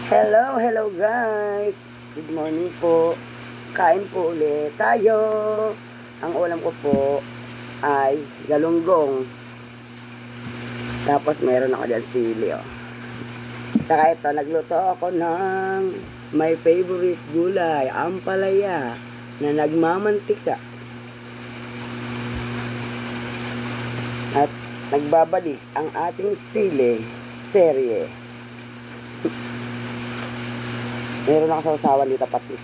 Hello, hello guys. Good morning po. Kain po ulit tayo. Ang ulam ko po ay galunggong. Tapos meron ako dyan sili. Oh. Saka ito, nagluto ako ng my favorite gulay, ampalaya, na nagmamantika. At nagbabalik ang ating sili, serye. Meron ako sa usawan dito patis.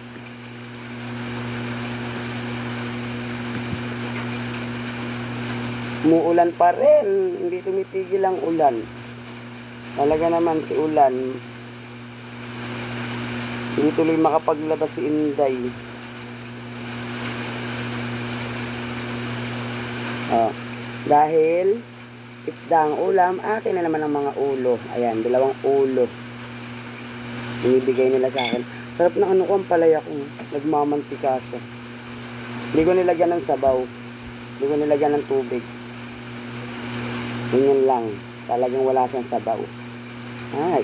Umuulan pa rin. Hindi tumitigil ang ulan. Talaga naman si ulan. Hindi tuloy makapaglabas si Inday. Dahil isda ang ulam, akin na naman ang mga ulo. Ayan, 2 ulo. Binibigay nila sa akin. Sarap na ano ko ang palaya kong nagmamantika siya. Hindi ko nilagyan ng sabaw. Hindi ko nilagyan ng tubig. Ganyan lang. Talagang wala siyang sabaw. Ay.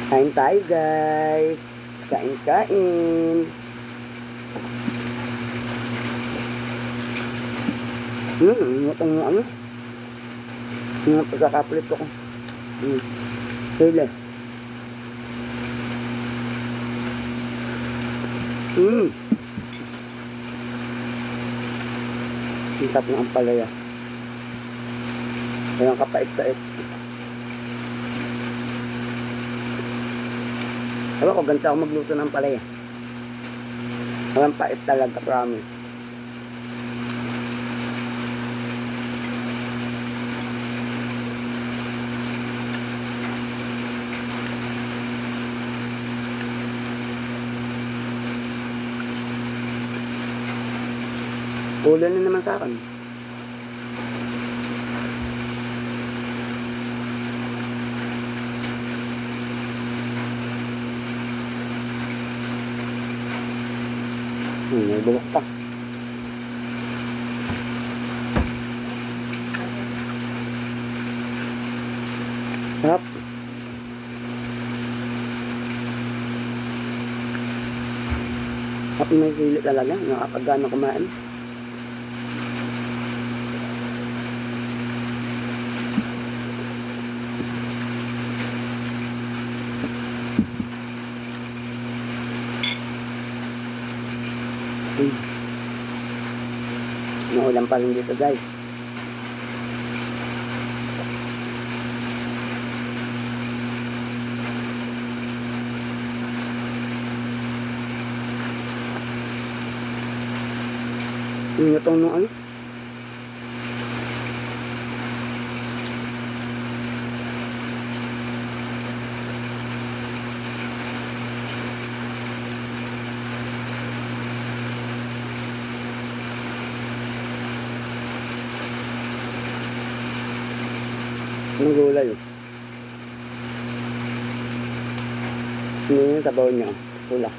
Kain tayo guys. Kain. Itong ano. Yung pagkakapulit ko. Sila. Sintap ng ampalaya. Walang kapait-pait. Ewan ko, ganito ako magluto ng ampalaya. Walang pait talaga, promise. Ulan na naman sa akin. May bulok pa. Sarap. Sarap, may sili talaga. Nakakagana kumain. Naulan pa rin dito guys. Itong nung ano. Anong gulay oh. Ano yung sabaw niya? Pula.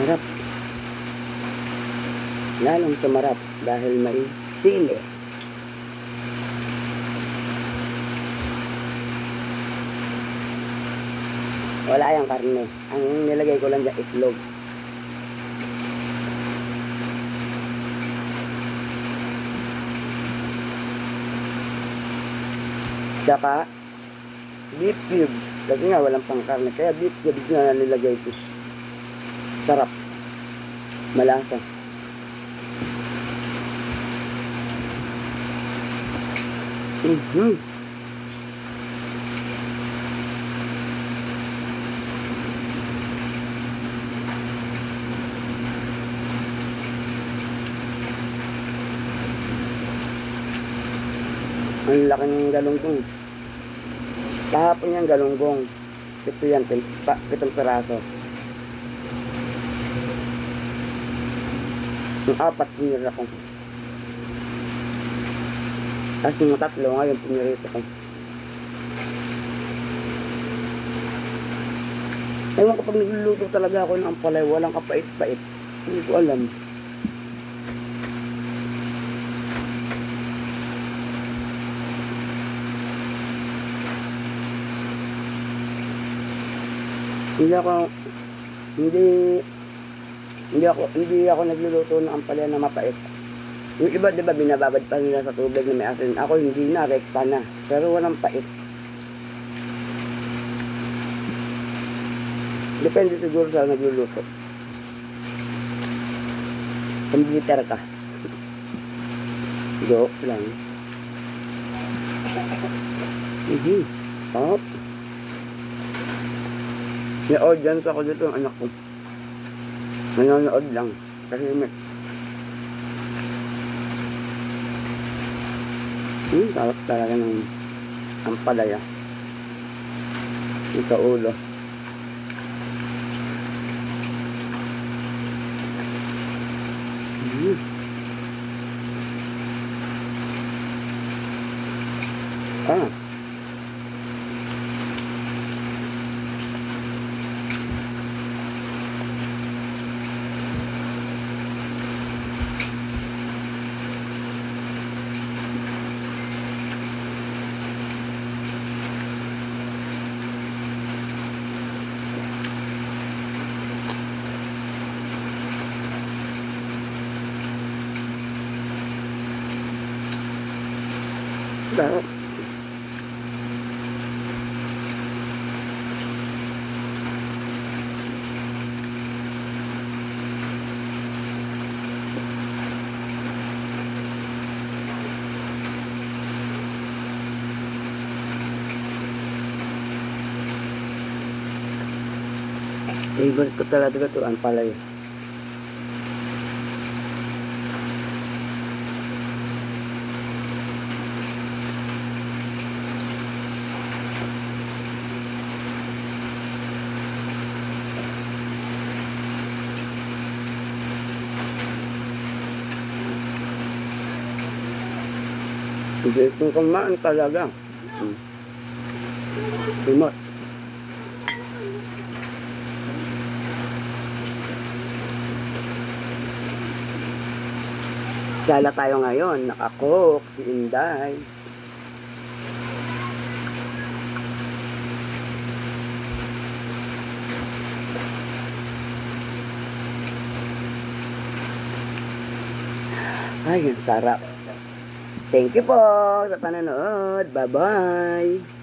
Harap. Lalong sumarap dahil may sili. Wala yung karne. Ang nilagay ko lang dyan itlog. Tsaka beef cubes. Kasi nga walang pangkarne. Kaya beef cubes na nilagay ko. Sarap. Malasa. Ang laki ng galunggong. Kahapon yung galunggong. 7 yan, 7 piraso. Yung 4 pinira ko. Tapos yung 3 ngayon pinirito ko. Ewan kapag nagluluto talaga ako ng ampalay, walang kapait-pait. Hindi ko alam. Hindi ako, hindi, hindi ako nagluluto ng ampalaya na mapait. Yung iba, di ba, binababad pa nila sa tubig na may asin. Ako hindi na, rekta na. Pero walang pait. Depende siguro sa nagluluto. Kung bitter ka. Joke lang. Sarap. May audience ako dito, ang anak ko. Nanonood lang. Kasi may... sarap talaga ng ampalaya. Ito ulo. Ah. Sarap. Favorite ko talaga ito, ang palay. Hindi itong kumaan talaga. Timot. Gala tayo ngayon, nakakook si Inday. Ay, ang sarap. Thank you po sa panonood. Bye-bye.